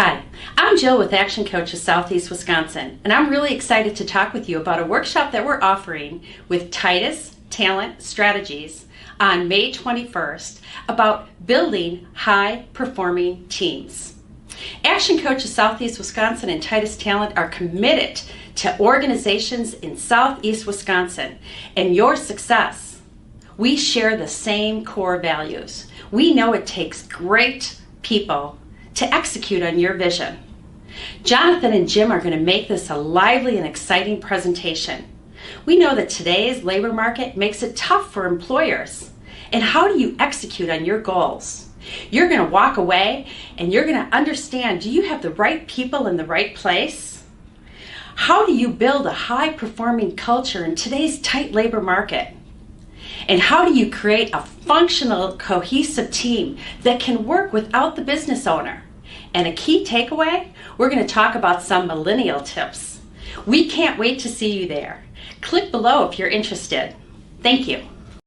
Hi, I'm Jill with Action Coach of Southeast Wisconsin, and I'm really excited to talk with you about a workshop that we're offering with Titus Talent Strategies on May 21st about building high-performing teams. Action Coach of Southeast Wisconsin and Titus Talent are committed to organizations in Southeast Wisconsin and your success. We share the same core values. We know it takes great people to execute on your vision. Jonathan and Jim are going to make this a lively and exciting presentation. We know that today's labor market makes it tough for employers. And how do you execute on your goals? You're going to walk away and you're going to understand, do you have the right people in the right place? How do you build a high-performing culture in today's tight labor market? And how do you create a functional, cohesive team that can work without the business owner? And a key takeaway, we're going to talk about some millennial tips. We can't wait to see you there. Click below if you're interested. Thank you.